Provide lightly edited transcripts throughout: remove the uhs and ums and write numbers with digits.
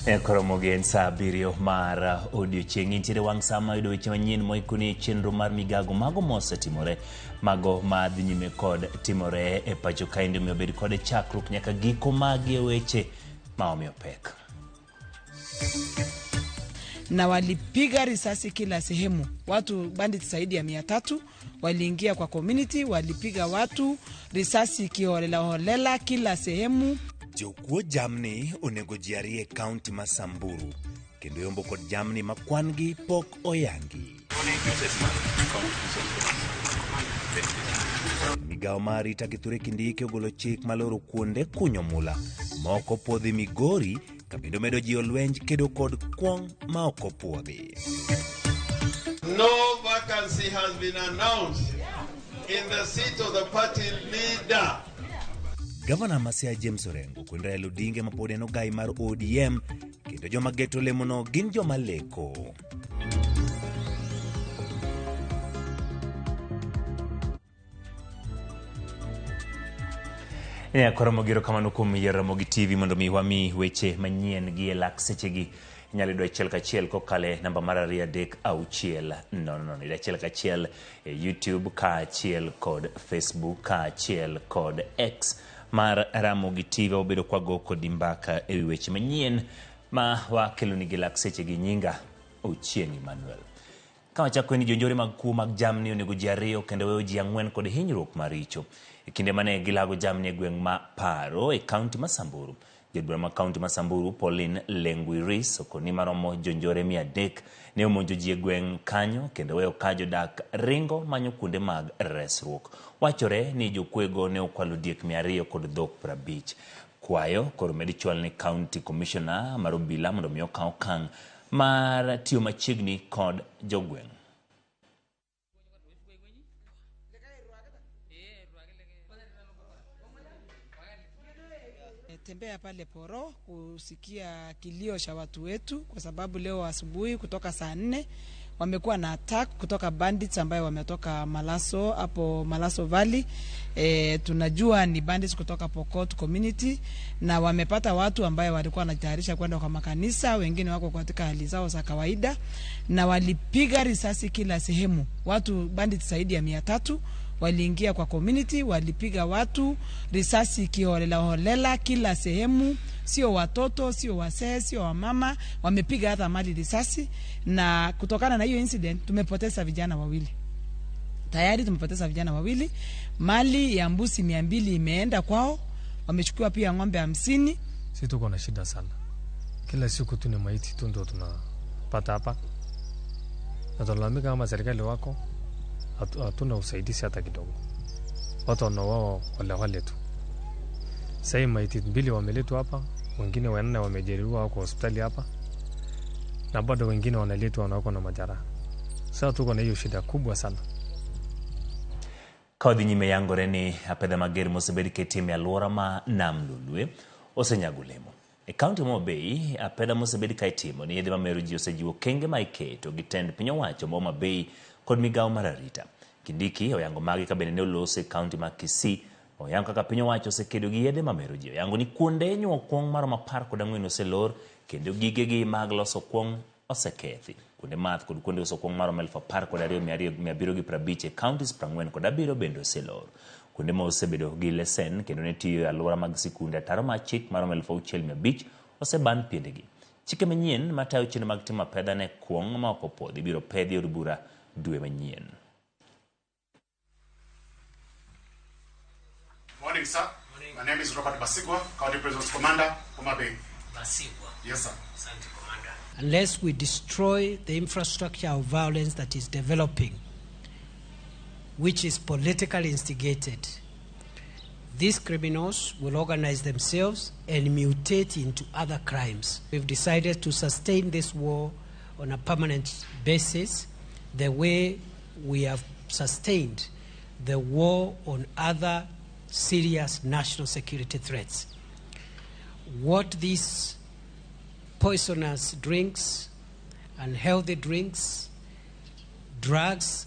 Ramogi en saa 7 mar odiochieng' intiere wang' sama yudo weche manyien moikuni chenro mar migago mago mosetimore mago madhi nyime kod timore e pacho kae ndio miyo bed kod chakruok nyaka giko magi weche maomiyo pek. Na walipiga risasi kila sehemu. Watu bandits zaidi ya 300 waliingia kwa community, walipiga watu risasi kiholela kila sehemu. Jokuo jamni onego jiarie kaunti ma Samburu kendo yombo kod jamni makwangi pok oyangi. Migao mari takithure kindike ogolo chik maloro kuonde kunyo mula moko podhi Migori kabendo medo ji olwenj kedo kod kwong ma oko puodhi. No vacancy has been announced in the seat of the party leader. Governor Masia James Orengo kuonde Raila Odinga mapode no gai mar ODM kendo joma geto lemono gin joma leko. Ramogi kamano kuom RamogiTV mondo mi wami weche manyien gi elak sechegi. Nyalo do achiel kachiel kokale namba mar 236 achiel kachiel YouTube kachiel kod Facebook kachiel kod X mar RamogiTV obedo kwago kod mbaka e weche manyien ma wakelo ni gilak sechegi. Nyinga Ochieng' Emmanuel. Kama chako ni jonjore mag kuo mag jamni onego ji 2 kendo weyo ji 4 kod hinyruok maricho e kinde mane gilago jamni e gweng' ma Paro e kaunti ma Samburu. Jadwar ma kaunti ma Samburu Pauline Lenguiris okoni maromo jonjore 300 ne omonjo ji e gweng' kanyo kendo weyo ka jodak ringo manyo kuonde mag resruok. Wachore ni jokwego ne okwalo diek 200 kod dhok 50. Kwayo koro medi chwal ni County Commissioner mar obila mondo mi okaw okang' mar tiyo machiegni kod jogweng'. Tembea pale Poro kusikia kilio cha watu wetu kwa sababu leo asubuhi kutoka saa 4 wamekuwa na attack kutoka bandits ambayo wametoka Malaso hapo Malaso Valley. Tunajua ni bandits kutoka Pokot community na wamepata watu ambayo walikuwa wanajitayarisha kwenda kwa makanisa, wengine wako katika hali zao za kawaida na walipiga risasi kila sehemu. Watu bandits zaidi ya 300 waliingia kwa community, walipiga watu risasi kiholela kila sehemu, sio watoto, sio wasee, sio wamama, wamepiga hata mali risasi. Na kutokana na hiyo incident tumepoteza vijana 2. Tayari tumepoteza vijana 2. Mali ya mbuzi 200 imeenda kwao, wamechukua pia ng'ombe 50. Sisi tuko na shida sana. Kila siku tuna maiti tu ndio tunapata hapa. Na tunalamika kama serikali wako hatuna usaidizi hata kidogo. Watu wao wale tu. Sasa maiti 2 wameletwa hapa, wengine 4 wamejeruhiwa kwa hospitali hapa. Na bado wengine wanaletwa wako na majeraha. Sasa tuko na hiyo shida kubwa sana. Kodhi nyime yangore ni apedha mager mosebedi ketime alwora ma Nam Lolwe osenyagolemo. E kaunti mo Bay apedha mosebedi kaitimo ni yedhe mamero ji osejiwo kenge ma iketo gi tend piny owacho ma Bay kod migao mar arita. Kindiki oyango magi ka bende ne olose kaunti ma Kisii oyango kaka piny owacho osekedo gi yedhe mamero ji. Oyango ni kuonde nyuo kwong maromo 14 oselor kendo gigegi mag loso kwong osekethi. Kuonde math kod kuonde uso kwong maromo 12,750 e counties 47 bende oselor. Kuonde ma osebedo gi lesen kendo ne tiyo alwora mag sikunde ataro ma chik maromo 6,500 oseban piendegi. Chike manyien matayo chenro mag timo pedha ne kwong ma ok opodhi biro pedhi od bura dwe manyien. Morning, sir. Morning. My name is Robert Basigwa, County Prisons Commander, Homa Bay. Basigwa. Yes, sir. Thank you, Commander. Unless we destroy the infrastructure of violence that is developing, which is politically instigated, these criminals will organize themselves and mutate into other crimes. We've decided to sustain this war on a permanent basis, the way we have sustained the war on other serious national security threats. What these poisonous drinks, unhealthy drinks, drugs,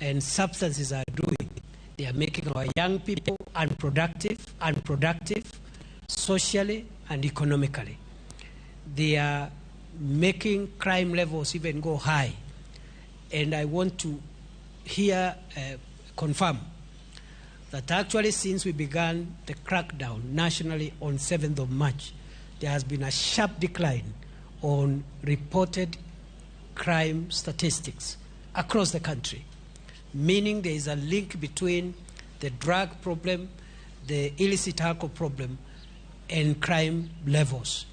and substances are doing, they are making our young people unproductive socially and economically. they are making crime levels even go high. And I want to confirm that actually since we began the crackdown nationally on 7th of March, there has been a sharp decline on reported crime statistics across the country, meaning there is a link between the drug problem, the illicit alcohol problem, and crime levels.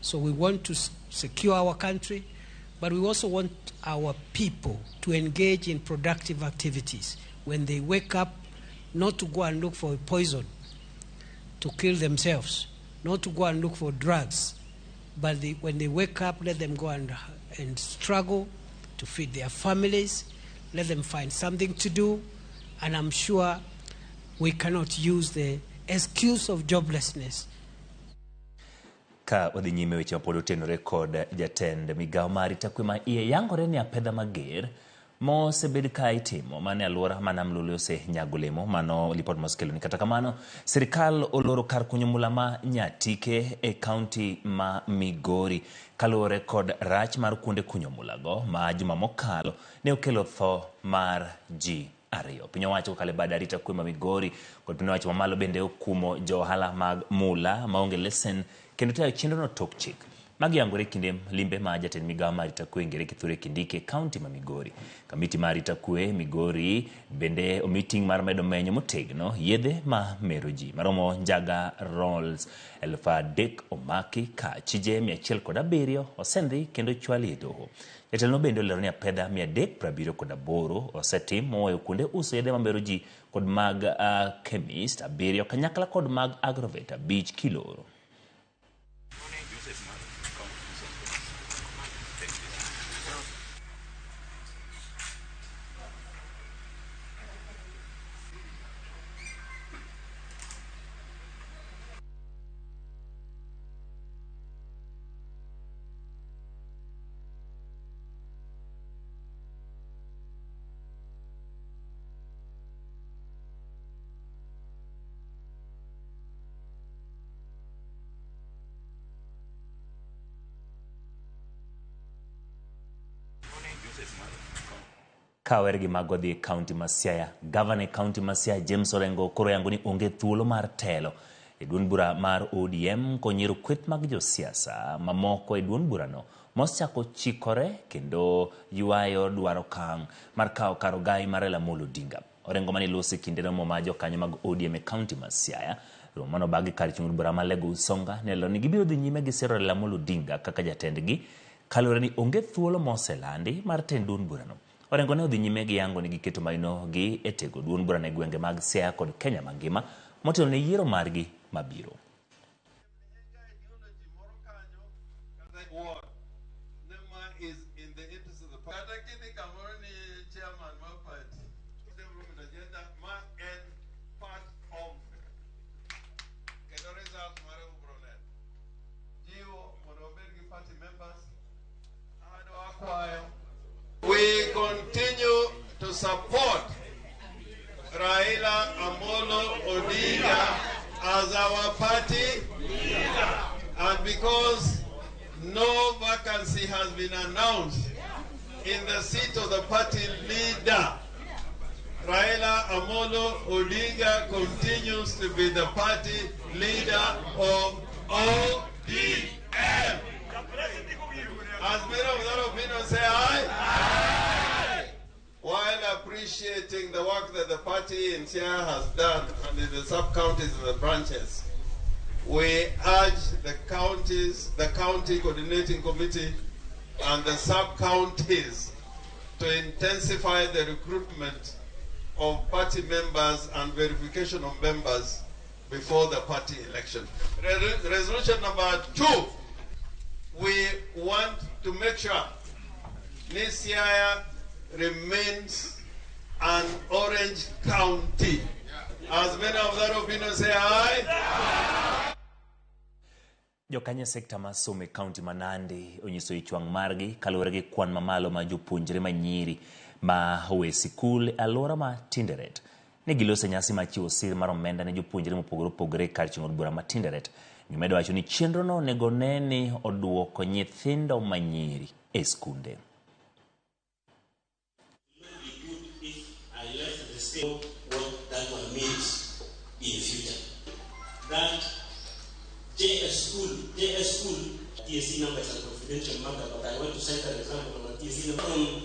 So we want to secure our country, but we also want our people to engage in productive activities. When they wake up, not to go and look for poison to kill themselves, not to go and look for drugs, but when they wake up, let them go and struggle to feed their families, let them find something to do, and I'm sure we cannot use the excuse of joblessness. Ka wadhi nyime weche mapod otenore kod jatend migao mar arita kwe ma iye yangore ni apedha mager mosebed ka itimo mane alwora ma nam lolwe osenyago olemo, mano lipot mosekelo ni. Kata kamano, sirikal oloro kar kunyo mula ma Nyatike e kaunti ma Migori kaluwore kod rach mar kuonde kunyo mulago ma juma mokalo ne okelo tho mar ji ariyo. Piny owacho kokalo bad arita kwe ma Migori kod piny owacho mamalo bende okumo johala mag mula maonge lesen kendo tayo chenrono tok chik. Magi yangore kinde limbe ma jatend migao mar arita kwe Ngere Kithure Kindiki kaunti ma Migori. Kamiti mar arita kwe Migori bende omiting mar medo menyo motegno yedhe ma mero ji maromo njaga rolls 3,000 omaki ka chije 107 osendhi kendo chwali e doho. Jatelno bende olero ni apedha 378 osetim moweyo kuonde uso yedhe ma mero ji kod mag chemist 7 kanyakla kod mag agrovet 5 kiloro. Kawergi magodi county Masiaya, Governor county Masiaya James Orengo koro yango ni onge thuolo mar telo e duond bura mar ODM konyero kweth mag josiasa mamoko e duond burano mosechako chikore kendo yuayo dwaro kang mar kawo kar ogai mar Ramogi Odinga. Orengo mane losi kinde no ma jokanyo mag ODM e county Masiaya romano bagi kar chung bura ma Lego Usonga nelo ni gibiro dhi nyime gi sero Ramogi Odinga kaka jatendgi kalore ni onge thuolo moselandi mar tend duond burano. Orengo ne odhi nyime gi yango ni giketo maino gi e tego duond bura ne gwenge mag Siaya kod Kenya mangima motelo ne yiero margi mabiro. We continue to support Raila Amolo Odinga as our party leader. And because no vacancy has been announced in the seat of the party leader, Raila Amolo Odinga continues to be the party leader of ODM. As many of that opinion say aye. Aye. While appreciating the work that the party in Siaya has done and in the sub-counties and the branches, we urge the counties, the county coordinating committee and the sub-counties to intensify the recruitment of party members and verification of members before the party election. Resolution number 2. We want to make sure Siaya remains an orange county. As many of that opinion say aye. Jokanye sekta masome county Manandi onyiso ichwang margi kaluwore gi kwan mamalo ma jopuonjre manyiri ma owe sikul alwora ma Tinderet. Ne gilose nyasi ma chiwo sir mar omenda ne jopuonjre mopogore opogore kar chung od bura ma Tinderet Gimedo wacho ni chenrono onego ne ni oduoko nyithindo manyiri e skunde. What that one means in future. That JS school, TSC number is a confidential matter, but I want to cite an example of a TSC number from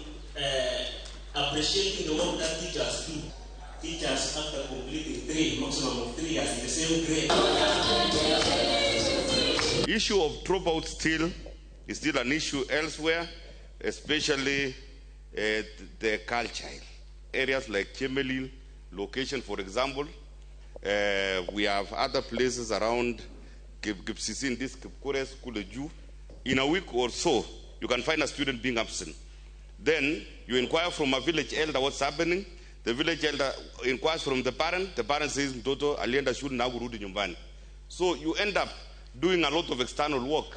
appreciating the work that teachers do. Teachers after completing maximum of 3 years in the same grade. Issue of dropouts is still an issue elsewhere, especially the culture. Areas like Chemelil, location, for example. We have other places around Gipsisi in this Kipkore school. In a week or so, you can find a student being absent. Then you inquire from a village elder what's happening. The village elder inquires from the parent says, Mtoto alienda shule na kurudi nyumbani. So you end up doing a lot of external work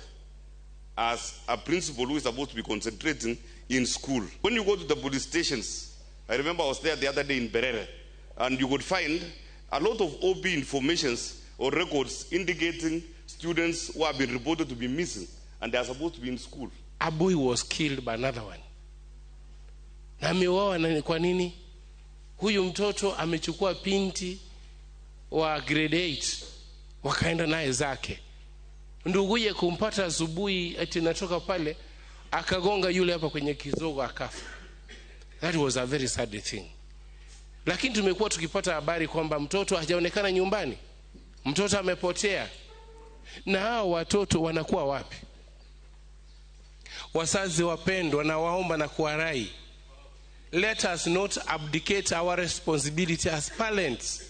as a principal who is supposed to be concentrating in school. When you go to the police stations, I remember I was there the other day in Berere, and you would find a lot of OB informations or records indicating students who have been reported to be missing and they are supposed to be in school. A boy was killed by another one. Na ameuawa na kwa nini? Huyu mtoto amechukua pinti wa grade 8 wakaenda naye zake. Nduguye kumpata asubuhi ati natoka pale akagonga yule hapa kwenye kizogo akafa. That was a very sad thing. Lakini tumekuwa tukipata habari kwamba mtoto hajaonekana nyumbani. Mtoto amepotea. Na hao watoto wanakuwa wapi? Wazazi wapendwa, na waomba na kuwarai, let us not abdicate our responsibility as parents.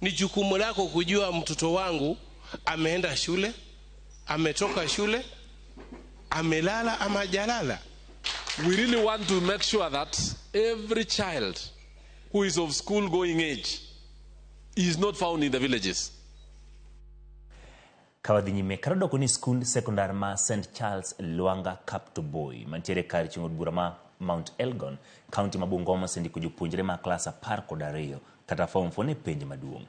Ni jukumu lako kujua mtoto wangu ameenda shule, ametoka shule, amelala ama hajalala. We really want to make sure that every child who is of school going age is not found in the villages. Kawadhi nyime karado kuni skund sekondar ma St. Charles Luanga Kaptoboy mantiere kar chingod bura ma Mount Elgon county ma Bungoma sendi kujupunjre ma klasa parko dario kata form 4 ne penj maduong.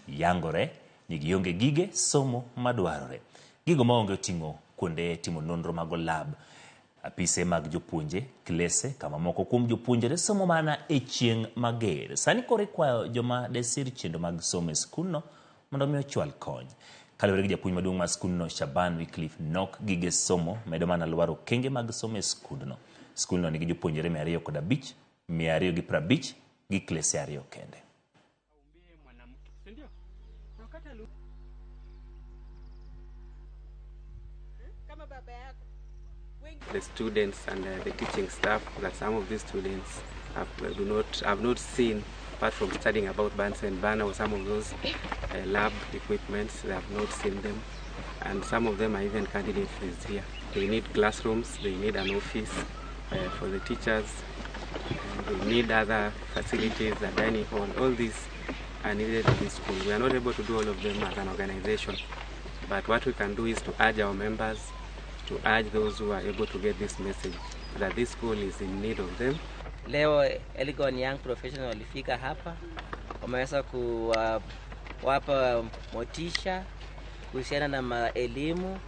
Yangore ni gionge gige somo madwarore. Gigo maonge otingo kuonde timo nonro mago lab, apise mag jopunje, klese kama moko kuom jopunjre somo mana e chieng' mager. Sani kore kwayo joma desir chendo mag somo e skunno mondo mi ochwal kony. Kalore gi japuonj maduong' mar skunno Shaban Wycliffe nok gige somo medo mana lwaro kenge mag somo e skundno. Skundno nigi jopuonjre 205, 250 gi klese 2 kende. The students and the teaching staff, that some of these students have not seen, apart from studying about Bunsen burner or some of those lab equipments, they have not seen them, and some of them are even candidates here. They need classrooms, they need an office for the teachers, they need other facilities, a dining hall. All these are needed in this school. We are not able to do all of them as an organization, but what we can do is to urge our members, to urge those who are able to get this message that this school is in need of them. Leo Elgon Young Professional walifika hapa, wameweza kuwapa motisha kuhusiana na elimu,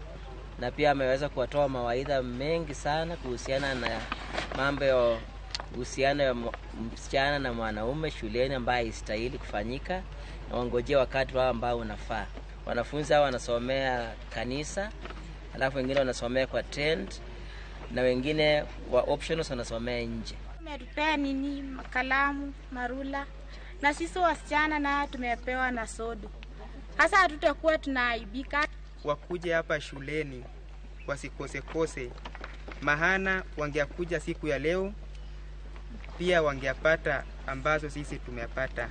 na pia ameweza kuwatoa mawaidha mengi sana kuhusiana na mambo ya uhusiano ya msichana na mwanaume shuleni ambaye istahili kufanyika, na wangojea wakati wao ambao unafaa. Wanafunzi hao wanasomea kanisa, alafu wengine wanasomea kwa tent, na wengine kwa optionals wanasomea nje. Tumetupea nini kalamu, marula, na sisi wasichana na tumepewa na sodo. Hasa hatutakuwa tunaaibika. Wakuje hapa shuleni wasikose, mahana wangekuja siku ya leo pia wangepata ambazo sisi tumepata.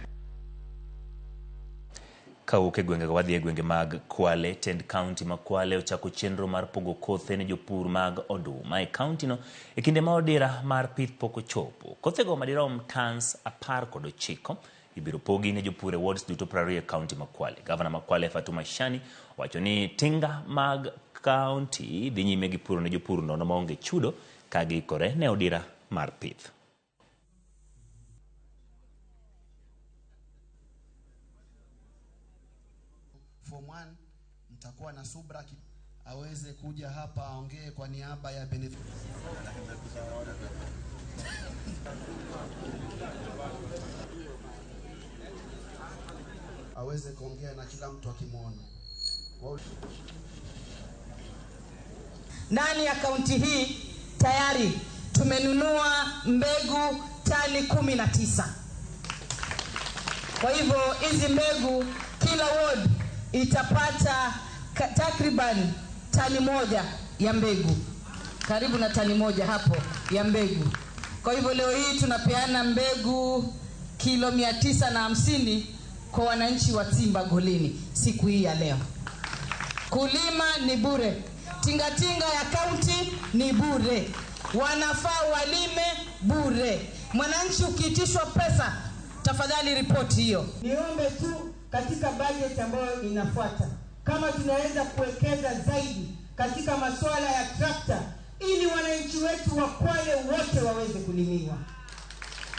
Kauke gwenge wadhi gwenge mag Kwale, Tend County ma Kwale ochako chenro mar pogo kothe ne jopur mag oduma e county no e kinde ma odira mar pith pok ochopo. Kothego madirom tons 19 ibiro pogi ne jopur e wards duto 20 e county ma Kwale. Governor ma Kwale Fatuma Shani wacho ni tinga mag county dhi nyime gi puro ne jopur nono maonge chudo ka giikore ne odira mar pith. Form 1 mtakuwa na subra aweze kuja hapa aongee kwa niaba ya benefit. Aweze kuongea na kila mtu akimwona. Ndani ya kaunti hii tayari tumenunua mbegu tani 19. Kwa hivyo hizi mbegu kila ward itapata takriban tani 1 ya mbegu. Karibu na tani 1 hapo ya mbegu. Kwa hivyo leo hii tunapeana mbegu kilo 950 kwa wananchi wa Timba Golini siku hii ya leo. Kulima ni bure. Tingatinga ya kaunti ni bure. Wanafaa walime bure. Mwananchi ukiitishwa pesa, tafadhali ripoti hiyo. Niombe tu katika budget ambayo inafuata, kama tunaweza kuwekeza zaidi katika masuala ya trakta, ili wananchi wetu wa Kwale wote waweze kulimiwa.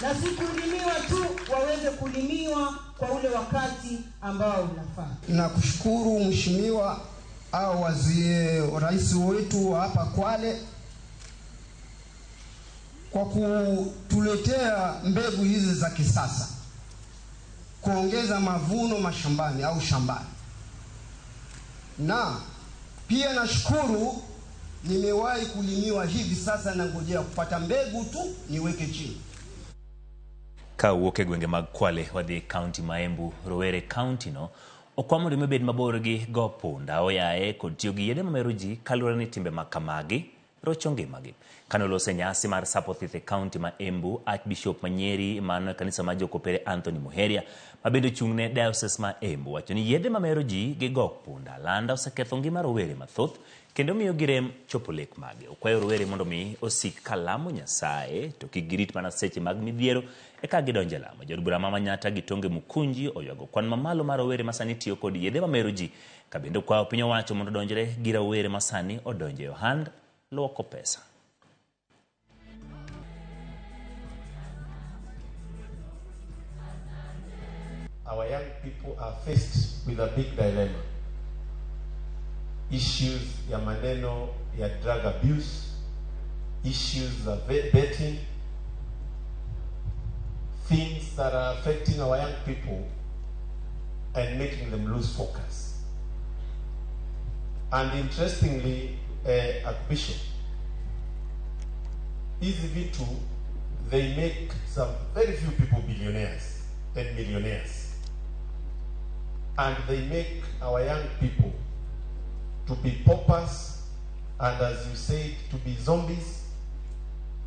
Na si kulimiwa tu, waweze kulimiwa kwa ule wakati ambao unafaa. Na kushukuru mheshimiwa au rais wetu hapa Kwale kwa kutuletea mbegu hizi za kisasa, kuongeza mavuno mashambani au shambani. Na pia nashukuru nimewahi kulimiwa, hivi sasa nangojea kupata mbegu tu niweke chini. Kawuok e gwenge mag Kwale wadhi county Maembu, Rowere county no okwamore mebed mabor gi go punda oyae kod tiyo gi yedhe mamero ji kaluwore ni timbe makamagi rocho ngimagi. Kanolose nyasi mar sapo thith county Maembu, Archbishop Manyeri man kanisa mar Jokopere Anthony Muheria mabende ochung'ne diocese ma Embu wacho ni yedhe mamero ji gi go punda landa oseketho ngima rowere mathoth kendo miyo girem chopo lek mage. Okwayo rowere mondo mi osik kalamo Nyasaye to kik girit mana seche mag midhiero eka gidonje lamo. Jaod bura ma Manyatta Gitonge Mukunji oywago kwan mamalo mar rowere masani tiyo kod yedhe mamero ji ka bende okwayo piny owacho mondo donjre gi rowere masani odonje e ohand luoko pesa. Our young people are faced with a big dilemma. Issues ya maneno ya drug abuse, issues of betting, things that are affecting our young people and making them lose focus. And interestingly, Archbishop, Easy V2, they make some very few people billionaires and millionaires. And they make our young people to be paupers and, as you said, to be zombies,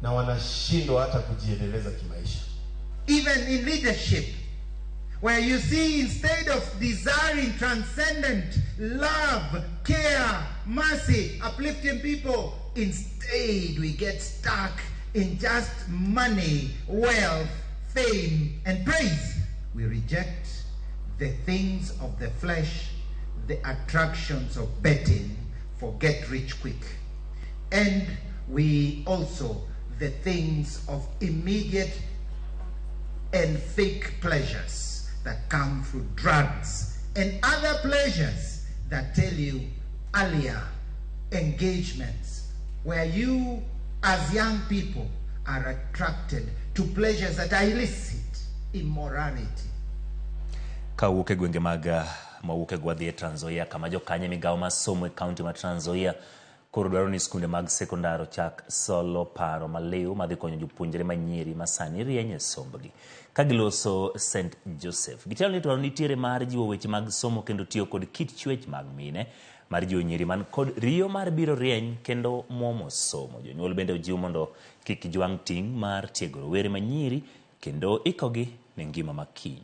na wanashindwa hata kujiendeleza kimaisha. Even in leadership, where you see instead of desiring transcendent love, care, mercy, uplifting people, instead we get stuck in just money, wealth, fame, and praise. We reject the things of the flesh, the attractions of betting, for get rich quick. And we also the things of immediate and fake pleasures that come through drugs and other pleasures that tell you earlier engagements, where you as young people are attracted to pleasures that are illicit, immorality. Kawuok e gwenge mag mawuok e gwadhi e Trans Nzoia kama jokanye migawo masomo e kaunti ma Trans Nzoia koro dwaro ni skunde mag sekondar ochak solo paro maliw madhi konyo jopuonjre manyiri masani rieny e sombgi. Ka giloso St. Joseph, gitelo ni dwaro nitiere mar jiwo weche mag somo kendo tiyo kod kit chwech mag mine mar jiwo nyiri man kod riyo mar biro rieny kendo muomo somo. Jonyuol bende ojiw mondo kik jwang' ting' mar tiego rowere manyiri kendo ikogi ne ngima makiny.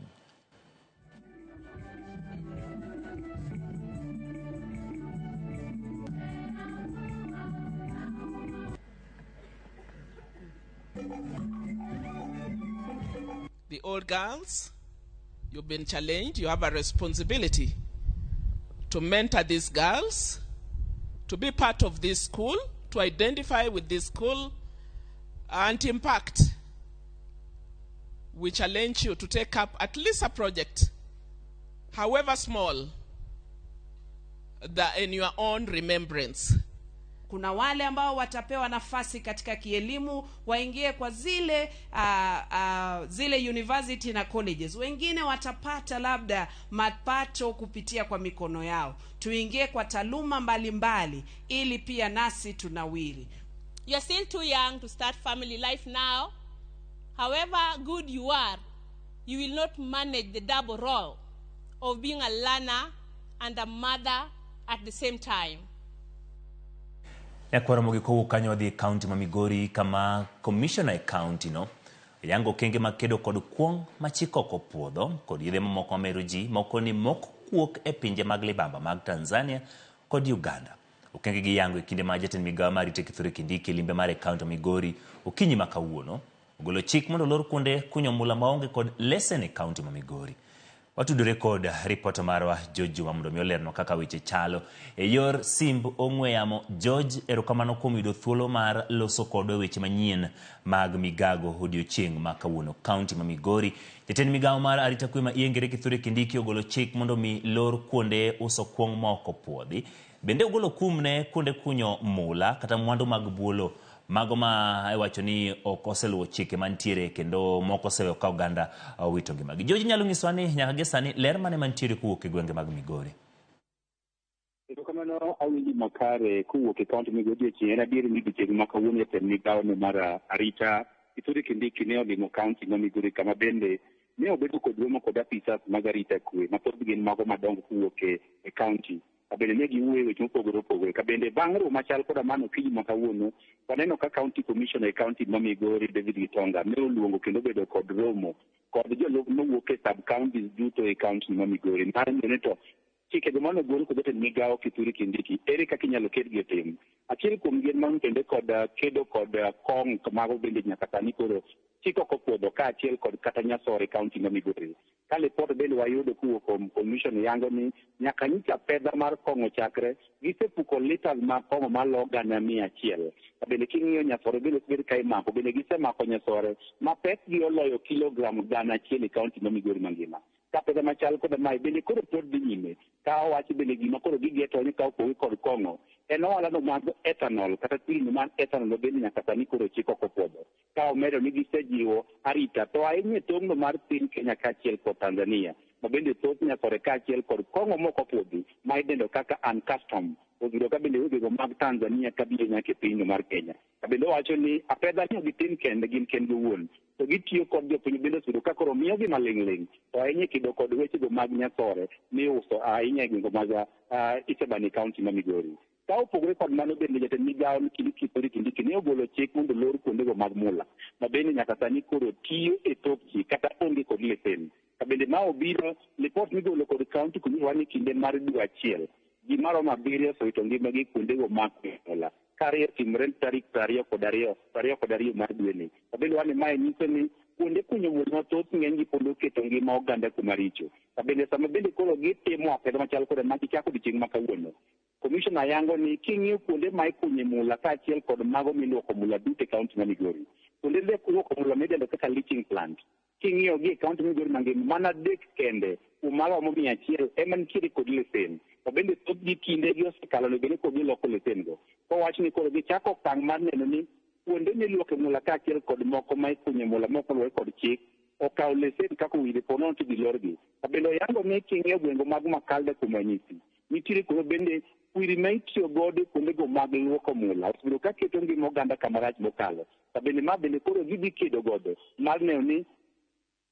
The old girls, you've been challenged. You have a responsibility to mentor these girls, to be part of this school, to identify with this school and impact. We challenge you to take up at least a project, however small, in your own remembrance. Kuna wale ambao watapewa nafasi katika kielimu waingie kwa zile zile university na colleges. Wengine watapata labda mapato kupitia kwa mikono yao. Tuingie kwa taaluma mbalimbali ili pia nasi tunawiri. You're still too young to start family life now. However good you are, you will not manage the double role of being a learner and a mother at the same time. Kwa Ramogi ko kanyo dhi county ma Migori kama commissioner county no yango kenge makedo kod kuong machiko ko puodho kod yedhe mamoko meroji moko ni mok kuok e pinje mag libamba mag Tanzania kod Uganda. Okenge gi yango e kinde ma jatend migawo mar rito Kithure Kindiki limbe mar county Migori okinyi ma kawuono ogolo chik mondo lor kuonde kunyo mula maonge kod lesen e county ma Migori. Watudore kod report marwa George mondo mi olerno kaka weche chalo e yor simb ong'we yamo. George, erokamano kuom yudo thuolo mar loso kod weche manyien mag migago odiochieng' ma kawuono county ma Migori. Jatend migawo mar arita kwe ma iengere Kithure Kindiki ogolo chik mondo mi lor kuonde uso kuong moko puodhi. Bende ogolo kumne kuonde kunyo mula kata mwandu mag buolo mago ma iwacho ni ok oseluwo chike mantiere kendo moko oseweyo ka oganda wito ngimagi. George, nyalo nyisowa ni nyaka gi sani ler mane mantiere kuwuok e gwenge mag Migori? Erokamano awinji makare kuwuok e kaunti Migori en adier ni odiochieng' ma kawuono jatend migawo mar arita Kithure Kindiki ne olimo kaunti ma Migori kama bende ne obedo kod romo kod apisas mag arita kwe ma thoth gin mago madongo kuwuok e kaunti. Kabende ne giwuoyo weche mopogore opogore. Kabende bang' romo machal koda mano okinyi ma kawuono waneno ka county commissioner e county ma Migori David Gitonga ne oluongo kendo bedo kod romo kod jolok mowuok e sub counties duto e county ma Migori. Mar ng'eyo to chikego mane ogol kod jatend migawo Kithure Kindiki ere kaka inyalo ketgi e tim. Achiel kuom gin man kende kod kedo kod kong mago bende nyaka sani koro chik ok opuodho kaachiel kod kata nyasore county ma Migori. Ka lipot bende wayudo kuwuok kuom commission yango ni nyaka nyicha fedha mar kong'o chakre gisepuko litas mag kong'o malo 100,000. Bende king'iyo nyasore bende osebed ka imako bende gisemako nyasore ma pekgi oloyo kilogram 100 e kaunti ma Migori mangima. Ka pesa machal kod mae bende koro pod dhi nyime ka owachi bende gima koro gigeto ni ka opogi kod kong'o en ohalano mag ethanol kata pilni mar ethanol bende nyaka sani koro chik ok opuodho ka omedo ni gisejiwo arita to ahinya e tong'no mar piny Kenya kaachiel kod Tanzania ma bende thoth nyasore kaachiel kod kong'o mok opuodhi ma idendo kaka uncustom obiro ka bende wegego mag Tanzania kabiro nyaka e pinyno mar Kenya. Kabende owacho ni apedha ni gitin kende gin kendgi owuon to gitiyo kod jopiny bende osudo ka koro miyogi maling'ling to ahinya kido kod wechego mag nyasore miuso ahinya e gwenge mag Isebani kaunti ma Migori. Ka opogore kod mano bende jatend migawo Kithure Kindiki ne ogolo chik mondo lor kuondego mag mula ma bende nyaka sani koro tiyo e tok chik kata onge kod lesen. Kabende ma obiro lipot migolo kod kaunti kunyuani kinde mar dwe achiel ji maromo 7 osewito ngimagi kuondego mag mula kariyo timore tarik 22 mar dweni. Kabende wane mae nyiso ni kuonde kunyo mula mathoth ng'eny gi pod oketo ngima oganda kuma richo. Kabende sama bende koro gitimo apedha machal kod ma gichako odiochieng' ma kawuono commissioner yango ni king'iyo kuonde ma ikunye mula kaachiel kod mago miluoko mula duto e kaunti ma Migori. Kuonde luoko mula midendo kaka leaching plant king'iyo gi e kaunti ma Migori mangima mana 3 kende kuom maromo 100 ema nitiere kod lesen. To bende thoth gi kinde gi osekalo ni bende kod giloko lesen go. Kowach ni koro gichako okang' mar neno ni kuonde miluoke mula kaachiel kod moko ma ikunye mula moko luwore kod chik okawo lesen kaka owinjo po nono to gilorgi. Kabende oyango ni king'iyo gwenge mag Makalde kuom ranyisi nitiere kuma bende kwiri ma itiyo godo kuondego mag luoko mula osebedo ka keto ngima oganda kama rach mokalo. Kabende ma bende koro gidhi kedo godo mar neno ni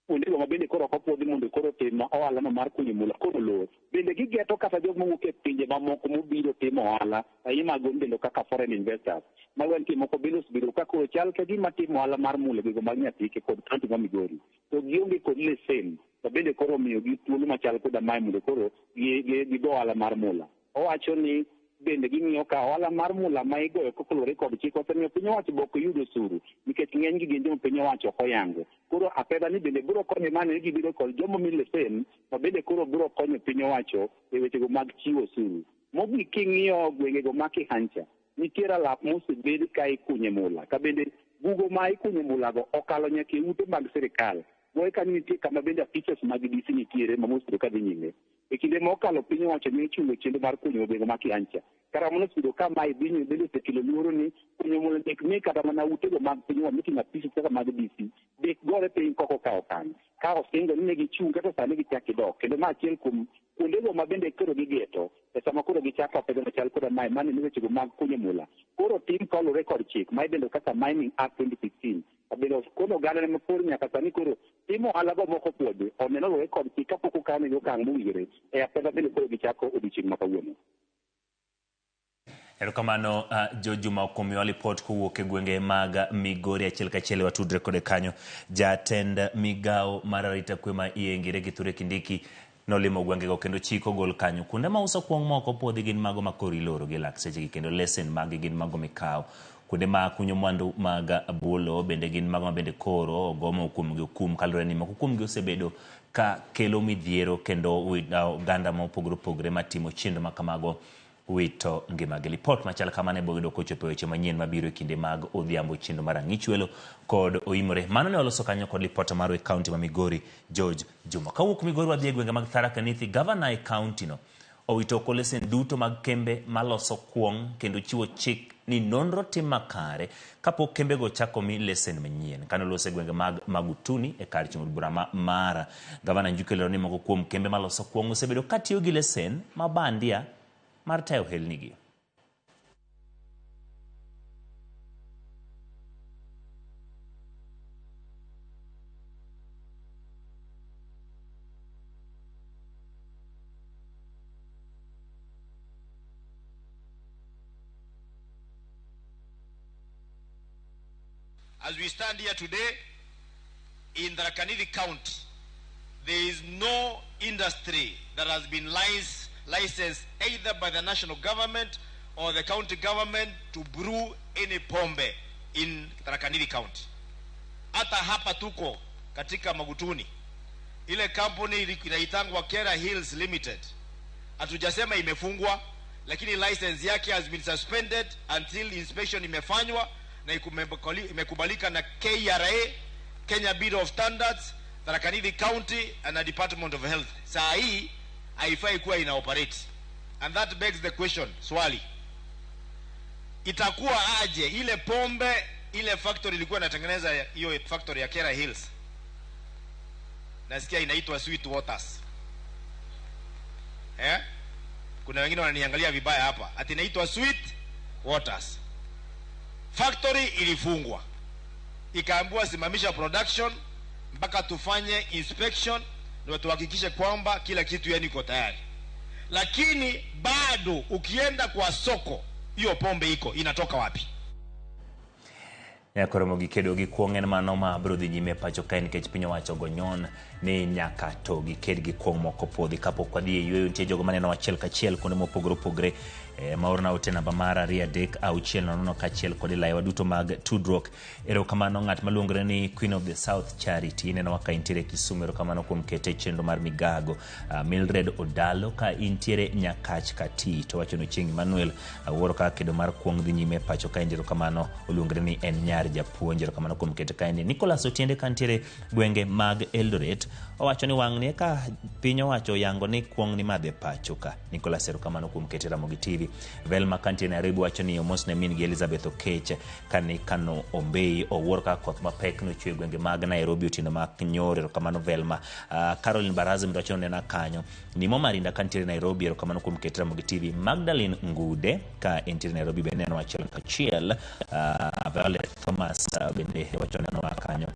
kuondego ma bende koro ok opuodhi mondo koro tim ohalano mar kunyo mula koro lor. Bende gigeto kata jok mowuok e pinje mamoko mobiro timo ohala ahinya mag bende kaka foreign investors mawantie moko bende osebedo ka koro chal ka gima timo ohala mar mula gigo mag Nyathike kod kaunti ma Migori to gionge kod lesen to bende koro omiyo gi thuolo machal koda mae mondo koro gigo ohala mar mula. Owacho ni bende ging'iyo ka ohala mar mula ma igoyo kokoluwore kod chik osemiyo piny owacho be ok yudo osuru nikech ng'eny gi gin joma piny owacho ok oyango. Koro apedha ni bende biro konyo mane gibiro kod jomo mi lesen ma bende koro biro konyo piny owacho e wechego mag chiwo osuru. Mogik king'iyo gwengego ma Kihancha nitiere alap mosebed ka ikunye mula ka bende bugo ma ikunye mulago okalo nyaka e ute mag sirikal Goe ka nitie kama bende offices mag DC nitiere ma mos ka dhi nyime. E kinde mokalo piny owacho ne chungo chenro mar kunyo gwenge ma Kiancha. Kara mono sudo kama idhinyo bende osekelo luoro ni kunyo mondo nek mi kata mana utego mag piny owacho miting'o offices kaka mag DC. Dek gore piny koko ka okang'. Ka osingo ni ne gichung' kata sani gichak gidok. Kendo ma achiel kuom kuondego ma bende koro gigeto. E sama koro gichako apedho machal koda mae mane ni wechego mag kunyo mula. Koro tim kaluwore kod chik ma idendo kaka Mining Act 2016. Obedo kono gana ma pur nyaka sani koro timo alago moko puodho oneno luwore kod chik kapok okane gi okang' mowinjore e apedha bende koro gichako odiochieng' ma kawuono. Erokamano Juma Okomiwa lipot kowuok e gwenge mag Migori achiel kachiel watudre kode kanyo. Jatend migao mar arita kwe ma iengire Kithure Kindiki nolimo gwengego kendo chiko gol kanyo kuonde ma uso kuong' moko podhi gin mago makori loro gi lak sechegi kendo lesen mag gin mago mikao. Kuonde ma kunyo mwandu mag buolo bende gin mago ma bende koro ogomo kuom gi hukum kalore ni moko kuom gi osebedo ka kelo midhiero kendo oganda ma opogore opogore matimo chenro ma kamago wito ngimagi. Lipot machal kamane boyudo kochopo weche manyien mabiro e kinde mag odhiambo chenro mar ang'ich welo kod oimore. Mano ne oloso kanyo kod lipot maro e kaunti ma Migori George Juma. Kawuok Migori wadhi e gwenge mag Tharaka Nithi, gavana e kaunti no owito kolesen duto mag kembe maloso kuong' kendo chiwo chik ni nonro tim makare kapok kembe go chako mi lesen manyien. Kano lose gwenge mag Magutuni e kar chung' bura ma Mara. Gavana Njuki lero ni moko kuom kembe maloso kuong' osebedo katiyo gi lesen mabandia mar tayo helnigi. As we stand here today, in the Tharaka County, there is no industry that has been licensed either by the national government or the county government to brew any pombe in Tharaka County. Hata hapa tuko katika Magutuni, ile kampuni inaitangwa Kera Hills Limited, hatujasema imefungwa, lakini license yake has been suspended until inspection imefanywa na imekubalika na KRA, Kenya Bureau of Standards, Tharaka Nithi County and the Department of Health. Saa hii haifai kuwa inaoperate. And that begs the question, swali. Itakuwa aje ile pombe, ile factory ilikuwa inatengeneza hiyo factory ya Kera Hills. Nasikia inaitwa Sweet Waters. Kuna wengine wananiangalia vibaya hapa. Ati inaitwa Sweet Waters. Factory ilifungwa. Ikaambiwa simamisha production mpaka tufanye inspection ndio tuhakikishe kwamba kila kitu yani iko tayari. Lakini bado ukienda kwa soko hiyo pombe iko inatoka wapi? Nyaka Ramogi kedo gi kuong' en mano ma biro dhi nyime pacho kae nikech piny owacho gonyon ni nyaka to giked gi kuong' moko podhi kapok wadhi e yweyo. Nitie jogo maneno achiel kachiel kuonde mopogore opogore maorna ote namba mar 3-6-6 kachiel kod ilawa duto mag tudruok. Erokamano ng'at maluongore ni Queen of the South Charity ineno ka intiere Kisumu. Erokamano kuom kete chenro mar migago. Mildred Odalo ka intiere Nyakach Kati to wacho no Chieng' Emmanuel wuoro ka kedo mar kuong' dhi nyime pacho kae. Erokamano oluongore ni en nyar japuonj. Erokamano kuom kete kae. Nicholas Otiende ka intiere gwenge mag Eldoret owacho ni wang' ni ka piny owacho yango ni kuong' ni madhe pacho ka. Nicholas erokamano kuom kete Ramogi TV. Velma kantie Nairobi wacho ni omos ne min gi Elizabeth Okech kani kano Ombei owuor ka koth mapek no chwe gwenge mag Nairobi otieno mak nyore. Erokamano Velma. Caroline Baraza mwacho nena kanyo Nimo Marinda kantie Nairobi. Erokamano kuom kete Ramogi TV. Magdalene Ngude ka intiere Nairobi bende neno achiel kachiel. Violet Thomas bende wacho neno kanyo.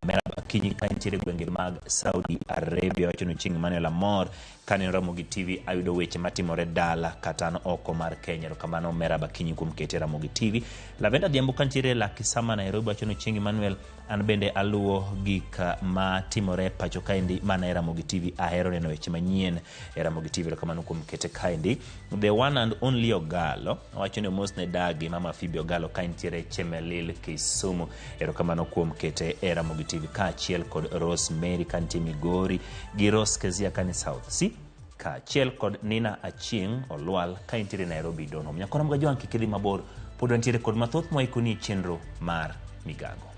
Mera Kinyi ka intiere gwenge mag Saudi Arabia wacho no Chieng' Emmanuel Amor kane Ramogi TV ayudo weche matimore dala kata oko mar Kenya. Erokamano Mera Kinyi kuom kete Ramogi TV. Lavenda Dhiambo kantiere Lakisama Nairobi wacho no Chieng' Emmanuel an bende aluwo gik matimore pacho kaendi mana Ramogi TV ahero neno weche manyien Ramogi TV. Erokamano kuom kete kaendi. The one and only Ogalo wacho ni mos ne dagi Mama Phoebe Ogalo ka intiere Chemelil Kisumu. Erokamano kuom kete Ramogi TV kaachiel kod Rosemary kantie Migori gi Rose Kezia kani South Sea kaachiel kod Nina Achieng' Olwal ka intiere Nairobi Dono. Nyakora mga joang' kik idhi mabor pod wantiere kod mathoth moikoni chenro mar migago.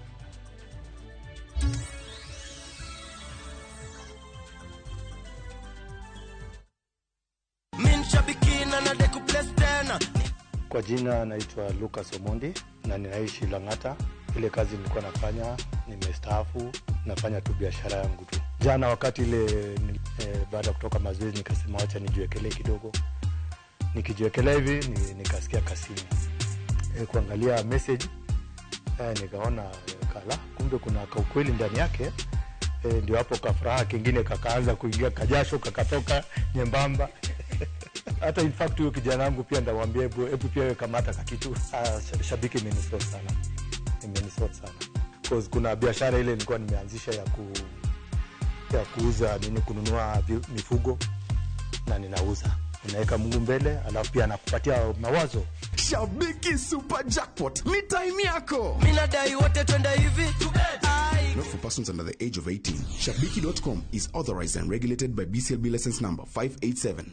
Kwa jina naitwa Lucas Omondi na ninaishi Lang'ata. Ile kazi nilikuwa nafanya nimestaafu, nafanya tu biashara yangu tu. Jana wakati ile baada ya kutoka mazoezi nikasema acha nijiwekelee kidogo. Nikijiwekelea hivi nikasikia kasini. Kuangalia message nikaona kala kumbe kuna ukweli ndani yake. Ndio hapo kafuraha kingine kakaanza kuingia, kajasho kakatoka nyembamba. Hata in fact huyo kijana wangu pia ndamwambia hebu pia wewe kamata kakitu. Shabiki imenisort sana. Because kuna biashara ile nilikuwa nimeanzisha ya kuuza kununua mifugo na ninauza. Unaweka Mungu mbele alafu pia anakupatia mawazo. Shabiki Super Jackpot ni time yako. Mina dai wote twende hivi. Not for persons under the age of 18. Shabiki.com is authorized and regulated by BCLB license number 587.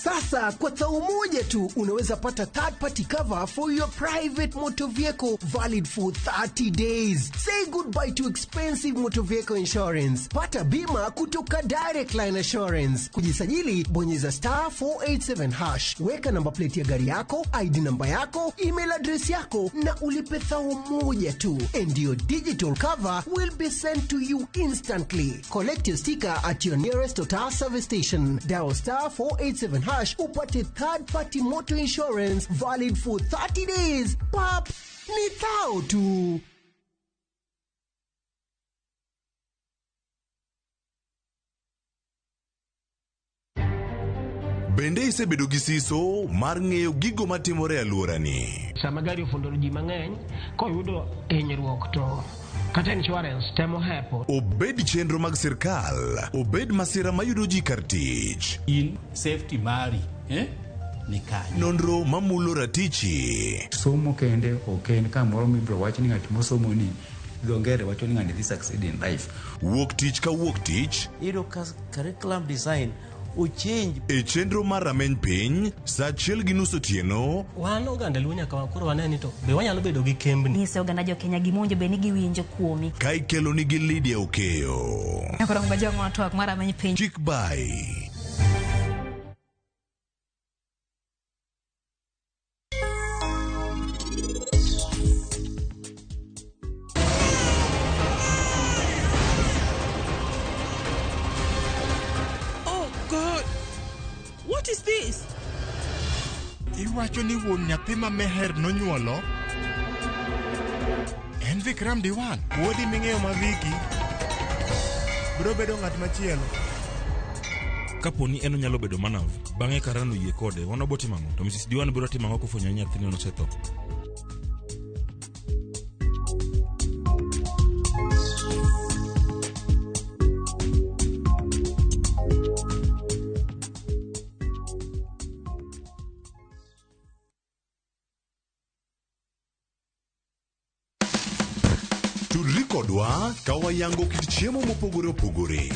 Sasa kwa tao moja tu unaweza pata third party cover for your private motor vehicle valid for 30 days. Say goodbye to expensive motor vehicle insurance. Pata bima kutoka Direct Line Assurance. Kujisajili bonyeza *487#. Weka namba plate ya gari yako, ID namba yako, email address yako na ulipe thao moja tu. And your digital cover will be sent to you instantly. Collect your sticker at your nearest Total service station. Dial *487# upate third party motor insurance valid for 30 days. Pap, ni thao tu. Bende isebedo gi siso mar ng'eyo gigo matimore e alworani. Sama gari ofundo ji mang'eny koyudo hinyruok to kata insurance temo hepo. Obed chenro mag sirkal, obed masira mayudo ji kar tich. In safety mari, ni kanyo. Nonro mamulo ratichi. Somo kende oken kamoro mibro wach ni ng'at mosomo ni dongere wacho ni ng'ani succeed in life. Wuok tich ka wuok tich. Iro curriculum design uchinj e chenro mar rameny piny saa 1:30 otieno. Wan oganda lunya ka koro waneni to be wanyalo bedo gi kembni. Nise oganda jo Kenya gimonjo be ni giwinjo kuomi. Ka ikelo ni gi Lydia Okeyo. Akoro ngbajo ng'ato mar rameny piny. Chick by What is this? Iwacho ni wuon nyathi ma Meher nonyuolo en Vikram Diwan. Wuodi ming'eyo ma Viki biro bedo ng'at machielo. Kaponi en onyalo bedo manav bang'e Karano yie kode wanobo timang'o to Mrs. Diwan biro timang'o kufwenyo nyathine nosetho. Kodwa kawayango kit chiemo mopogore opogore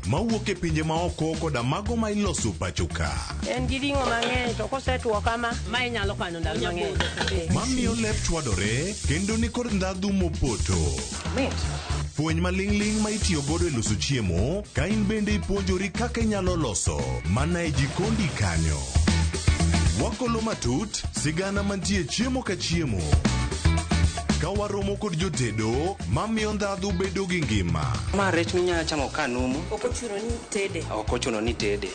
mawuok e pinje maoko koda mago ma iloso pachoka. En gi ring'o mang'eny to kosetuo kama ma inyalo kano ndalo mang'eny. Mamiyo lep chwadore kendo ni kod ndhadhu mopoto. Fweny maling'ling ma itiyo godo e loso chiemo ka in bende ipuonjori kaka inyalo loso mana e jikondi kanyo. Wakolo matut sigana mantie chiemo ka chiemo. Kawaromo kod jotedo mamiyo ndhadhu bedo gi ngima. Ma rech minyalo chamo kanumu. Okochuno ni tede.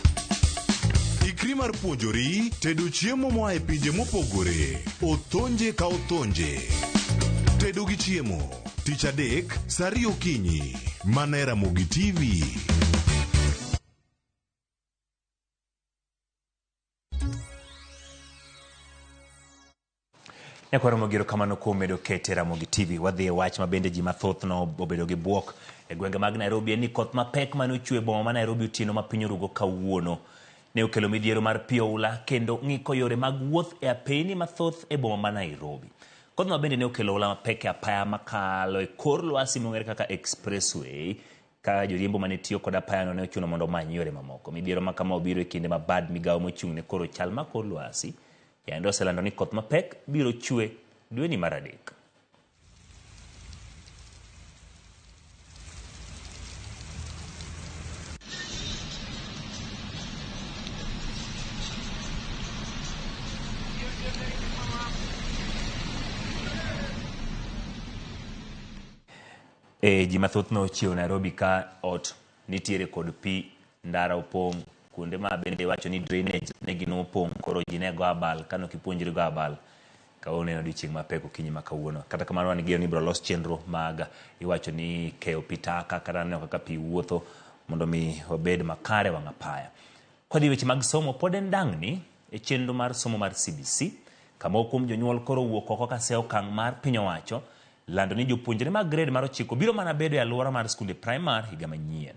Ikri mar puonjori tedo chiemo moa e pinje mopogore. Othonje ka othonje. Tedo gi chiemo. Tich adek, saa 2 okinyi. Mana e Ramogi TV. Nekwaro mogiro kamano kuom medo kete Ramogi TV. Wadhi e wach mabende ji mathoth no obedo gi buok e gwenge mag Nairobi ni koth mapek mane ochwe boma ma Nairobi otieno ma piny orugo kawuono ne okelo midhiero mar pi oula kendo ng'iko yore mag wuoth e apeyni mathoth e boma ma Nairobi. Kodhno bende ne okelo oula mapek e apaya makalo e kor lwasi mong'ere kaka expressway ka joriembo mane tiyo kod apayano ne ochuno mondo omany yore mamoko. Midhiero ma kama obiro e kinde ma bad migawo mochung' ne koro chal ma kor lwasi yande oselando ni koth mapek biro chwe dwe ni mar adek. Ji mathoth no chiew Nairobi ka ot nitiere kod pi, ndara opong', kuonde ma bende wacho ni drainage ne gino opong', koro ji ne go abal kano kipuonjri go abal kaone odiochieng' mapek okinyi ma kawuono. Kata kamano wan geno ni biro los chenro mag iwacho ni keyo pitaka kata neno kaka pi wuotho mondo mi obed makare wang' apaya. Kodi weche mag somo pod en dang'ni e chenro mar somo mar CBC, kama kuom jonyuol koro wuok oko ka se okang' mar piny owacho lando ni jopuonjre mag grade mar 9 biro mana bedo e alwora mar skunde primar higa manyien.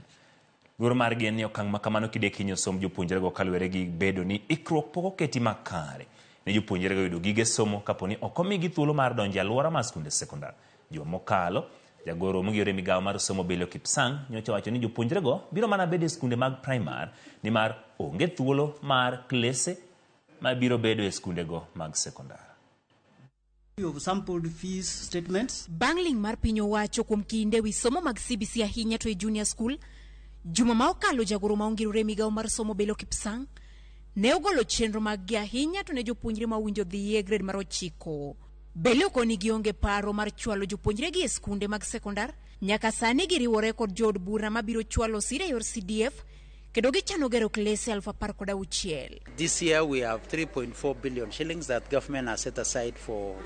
Luoro margi en ni okang' ma kamano kide kinyo som jopuonjre go kaluwore gi bedo ni ikruok pok oketi makare ne jopuonjre go yudo gige somo kaponi ok omigi thuolo mar donjo e alwora mar skunde sekondar. Juma mokalo jagoro mogiyore migawo mar somo Belio Kipsang nyocha wacho ni jopuonjre go biro mana bedo e skunde mag primar ni mar onge thuolo mar klese ma biro bedo e skunde go mag sekondar. Sampled fees statements. Bangling mar piny owacho kuom kinde wi somo mag CBC ahinya to e junior school, juma ma okalo jagoro maongirore migawo mar somo Belio Kipsang ne ogolo chenro mag gi ahinya to ne jopuonjre ma winjo dhi e grade mar 9. Belio koni gionge paro mar chwalo jopuonjre gi e skunde mag sekondar, nyaka sani giriwore kod jood bura ma biro chwalo sire yor CDF kendo gichano gero klese 16,000. This year we have 3.4 billion shillings that government has set aside for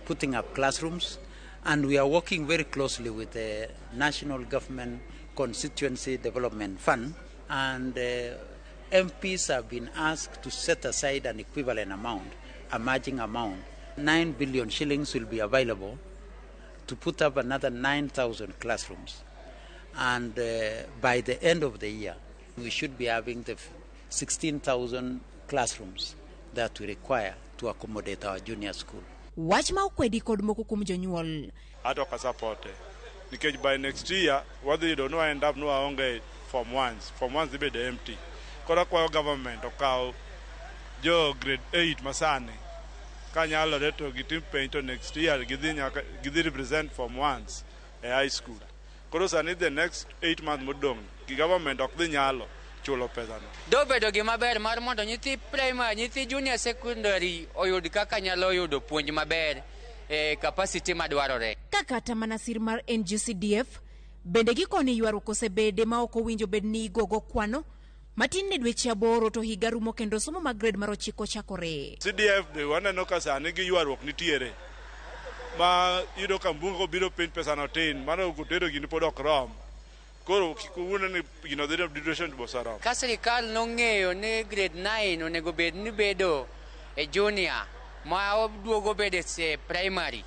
putting up classrooms, and we are working very closely with the National Government Constituency Development Fund, and MPs have been asked to set aside an equivalent amount, a matching amount. 9 billion shillings will be available to put up another 9,000 classrooms. And by the end of the year, we should be having the 16,000 classrooms that we require to accommodate our junior school. Wach ma okwedi kod moko kuom jonyuol. Ato ka support. Because by next year, what they don't know end up no onge form ones. Form ones they be empty. Kora kwa government okaw jo grade 8 masani. Kanyalo reto gitim paint next year gidhi represent form ones e high school. Koro sani the next 8 months modong gi government ok dhi nyalo chulo pesa no. Do bedo gima ber mar mondo nyithi primary, nyithi junior secondary oyud kaka nyalo yudo puonj maber e capacity madwarore. Kata manasir mar NGCDF bende gikoni ywaruok osebede ma ok owinjo bed ni gogo kwano matin ne dweche 8 to higa rumo kendo somo mag grade mar 9 chakore. CDF de waneno ka sani gi ywaruok nitiere ma yudo ka mbungo biro piny pesa no tin mano kutero gini pod ok rom. Koro kikuwuno ni gino dhi duration bosaram. Ka sirikal nong'eyo ni grade 9 onego bed ni bedo e junior ma oduogo bedo e primary,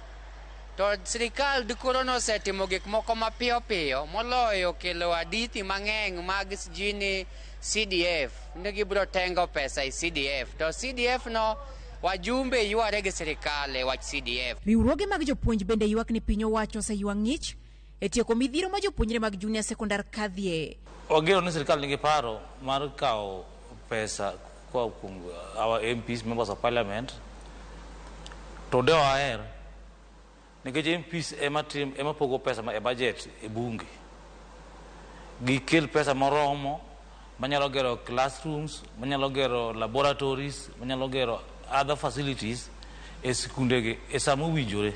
to sirikal dikoro nosetimo gik moko mapiyo piyo moloyo kelo adithi mang'eny mag jini CDF. Ne gibiro tengo pesa e CDF, to CDF no wajumbe yware gi sirikal e wach CDF. Riwruoge mag jopuonj bende ywak ni piny owacho oseywa ng'ich e tieko midhiero ma jopuonjre mag junior sekondar kadhie. Wageno ni sirikal nigi paro mar kawo pesa kwa our MPs, members of parliament, to de waer nikech MPs ema pogo pesa e budget e bunge. Gikel pesa moromo manyalo gero classrooms, manyalo gero laboratories, manyalo gero other facilities e skundege e samo winjore.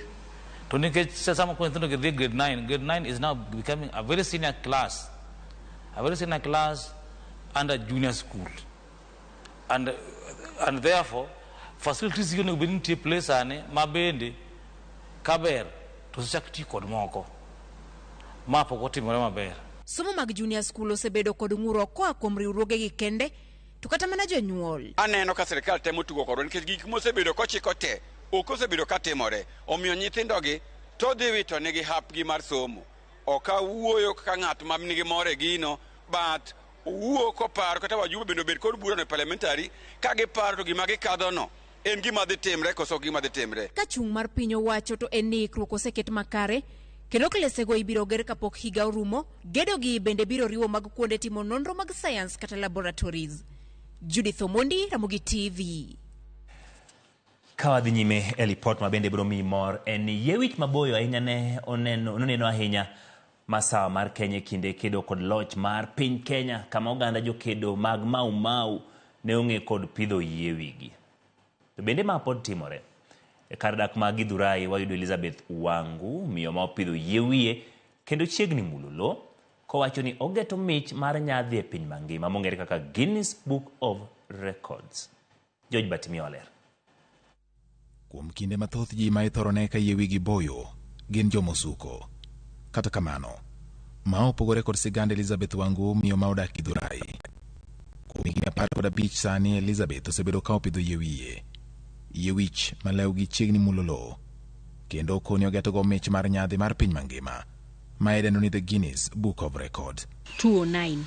To nikech sama ko nyithindo gi grade 9, grade 9 is now becoming a very senior class under junior school, and therefore facilities you know being take place ane mabende kaber to chakti kod moko mapo kotimore maber. Somo mag junior school osebedo kod ng'uro koa kuom riwruoge gi kende to kata mana jonyuol. Aneno ka sirikal temo tugo kodwa nikech gik mosebedo kochiko te ok osebedo katimore. Omiyo nyithindo gi to dhi wito nigi hapgi mar somo. Ok awuoyo kaka ng'at ma nigi more gino, but wuo koparo kata wajumbe bende bed kod bura no parliamentary ka giparo to gima gikadho no en gima dhi timre koso gima dhi timre. Ka chung mar piny owacho to en ni ikruok oseket makare kendo klesego ibiro ger kapok higa orumo. Gedo gi bende biro riwo mag kuonde timo nonro mag science kata laboratories. Judith Omondi, Ramogi TV. Kawadhi nyime e lipot ma bende biro mi mor en ni yewich maboyo ahinya ne oneno ahinya masawa mar Kenya kinde kedo kod loch mar piny Kenya, kama oganda jokedo mag Mau ne ong'e kod pidho yie wigi. To bende ma pod timore E kar dak ma Githurai wayudo Elizabeth Wangu, miyo ma opidho yie wiye kendo chiegni mulo lo, kowacho ni ogeto mich mar nyadhi e piny mangima mong'ere kaka Guinness Book of Records. George Batimio Oler. Kuom kinde mathoth ji ma ithorone ka yie wigi boyo gin jomosuko. Kata kamano, ma opogore kod sigand Elizabeth Wangu, miyo ma odak Githurai. Kuom higni 15 sani Elizabeth osebedo ka opidho yie wiye. Yie wich ma lewgi chiegni mulo lo, kendo koni ogeto go mich mar nyadhi mar piny mangima ma idendo ni the Guinness Book of Record. 2009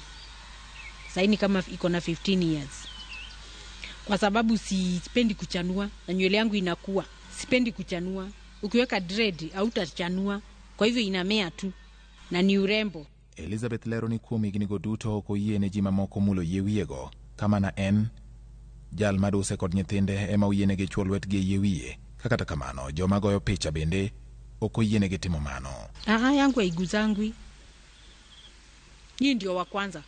saini kama iko na 15 years, kwa sababu sipendi kuchanua na nywele yangu inakuwa, sipendi kuchanua. Ukiweka dread hautachanua, kwa hivyo inamea tu na ni urembo. Elizabeth lero ni kuom higni go duto ok oyiene ji mamoko mulo yie wiyego, kama na en jal maduse kod nyithinde ema oyienegi chwo lwetgi e yie wiye. Kata kamano, joma goyo picha bende ok oyienegi timo mano. Yangu haiguzangwi. Hii ndio wa kwanza.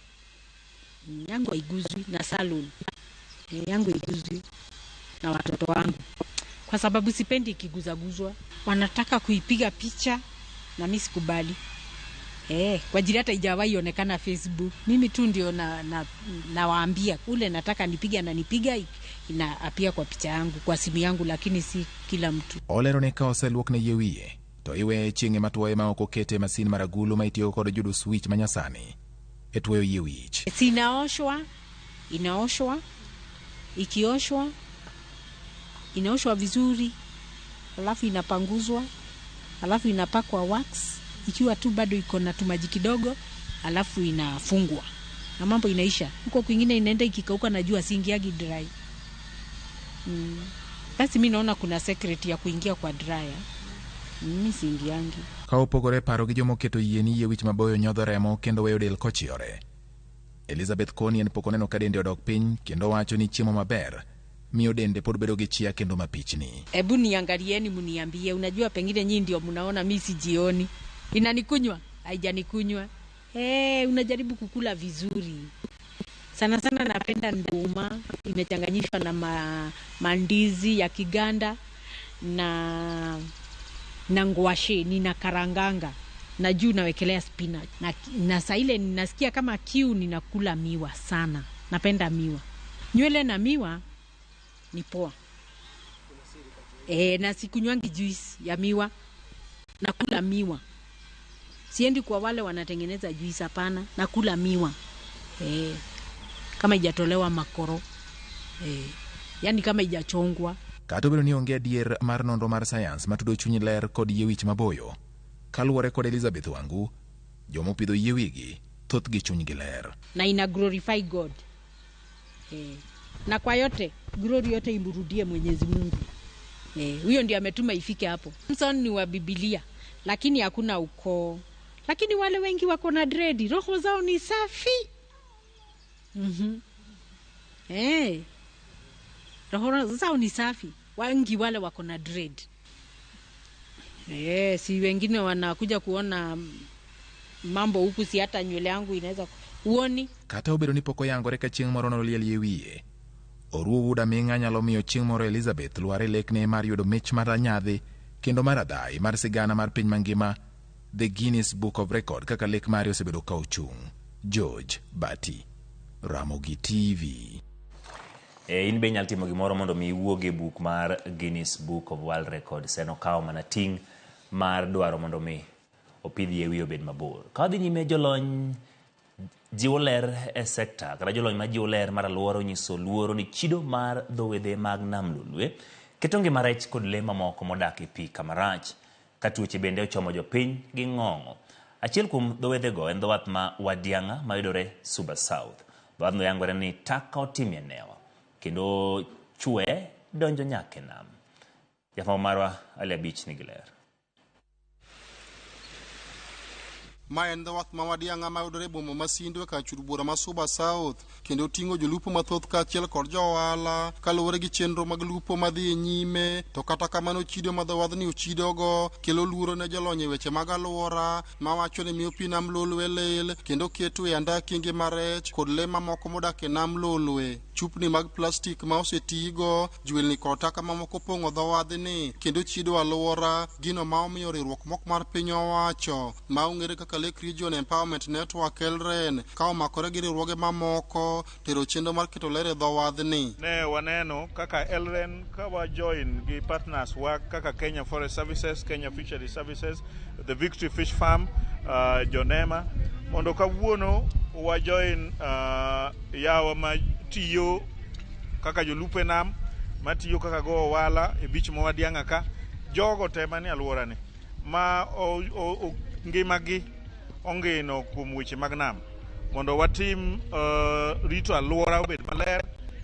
Yangu haiguzwi na salon. Yangu haiguzwi na watoto wangu, kwa sababu sipendi ikiguzaguzwa. Wanataka kuipiga picha na mimi sikubali. Kwa ajili hata ijawahi onekana Facebook. Mimi tu ndio nawaambia ule nataka nipige na nipiga, inaapia kwa picha yangu kwa simu yangu, lakini si kila mtu. Olero ne ka oseluok ne yie wiye to iwe chienge matuoye ma ok okete masin maragulu ma itiyo kod judo switch manyasani e tuoyo yie wich. Inaoshwa, ikioshwa inaoshwa vizuri, alafu inapanguzwa, alafu inapakwa wax, ikiwa tu bado iko na tumaji kidogo, alafu inafungwa na mambo inaisha. Huko kwingine inaenda ikikauka na jua siingiagi dry. Basi mimi naona kuna secret ya kuingia kwa dryer. Mimi siingiangi. Ka opogore paro gi jomo keto yie ni yie wich maboyo nyodho remo kendo weyo del kochiore. Elizabeth koni en pok oneno ka dende odok piny kendo wacho ni chiemo maber miyo dende pod bedo gi chia kendo mapichni. Ebu niangalieni mniambie, unajua pengine nyinyi ndio mnaona mimi sijioni. Inanikunywa? Haijanikunywa. Unajaribu kukula vizuri. Sana sana napenda nduma imechanganyishwa na mandizi ya Kiganda na ngwashe, nina karanganga na juu nawekelea spinach. Na saa ile ninasikia kama kiu, ninakula miwa sana. Napenda miwa. Nywele na miwa ni poa. Na sikunywangi juice ya miwa. Nakula miwa. Siendi kwa wale wanatengeneza juice, hapana. Nakula miwa. Kama ijatolewa makoro. Yani kama ijachongwa. Kata obedo ni onge adier mar nonro mar sayans matudo chuny ler kod yie wich maboyo, kaluwore kod Elizabeth Wangu, jomo pidho yie wigi thoth gi chuny gi ler. Na ina glorify God. Na kwa yote, glory yote imrudie Mwenyezi Mungu. Huyo ndiye ametuma ifike hapo. Samson ni wa Biblia, lakini hakuna ukoo. Lakini wale wengi wako na dread, roho zao ni safi. Roho zao ni safi. Wengi wale wako na dread. Si wengine wanakuja kuona mambo huku, si hata nywele yangu inaweza uoni. Kata obedo ni poko yangore ka chieng' moro noliel yie wiye, oruo wuda ming'a nyalo miyo chieng' moro Elizabeth luare lekne mar yudo mich mar nyadhi kendo mar adhai mar sigana mar piny mangima, the Guinness Book of Record, kaka lek mari osebedo ka ochung'. George Bati, Ramogi TV. In be nyal timo gimoro mondo mi iwuog e buk mar Guinness Book of World Records. En okawo mana ting' mar dwaro mondo mi opidhi e wi obed mabor. Ka dhi nyime jolony jiwo ler e sekta, kata jolony ma jiwo ler mar alwora onyiso luoro ni chido mar dhowedhe mag nam lolwe keto ngima rech kod le mamoko modak e pi kama rach, ka tuoche bende ochomo jopiny gi ng'ong'o. Achiel kuom dhowedhego en dhowath ma Wadiang'a mayudore Suba South. Dhowathno yangore ni taka otimie newa kendo chwe donjo nyaka e nam. Jafwambo marwa Ali Abich nigi ler. Ma en dhowath ma wadianga ma yudore boma Masindwe ka churubura ma Suba South kendo ting'o jolupo mathoth kaachiel kod johala kaluwore gi chenro mag lupo madhi e nyime. To kata kamano chido ma dhowadhni ochidogo kelo luoro ne jolony e weche mag alwora ma wacho ni miyo pi nam lolwe lel kendo keto e andakinge marech kod le mamoko modak e nam lolwe. Chupni mag plastik ma osetigo, jwelni kod taka mamoko pong'o dhowadhni kendo chido alwora, gino ma omiyo riwruok mok mar piny owacho ma ong'ere kaka Lake Region Empowerment Network LREN ka omakore gi riwruoge mamoko tero chenro mar keto ler e dhowadhni. Ne waneno kaka LREN ka wa join gi partners wa kaka Kenya Forest Services, Kenya Fishery Services, the Victory Fish Farm, Jonema, mondo kawuono wa join yawa ma tiyo kaka jolupe nam, ma tiyo kaka go wala e bich mawadianga ka, jogo tema ni alwora ni ma ngimagi ongino kuom weche mag nam mondo watim rito alwora obed maler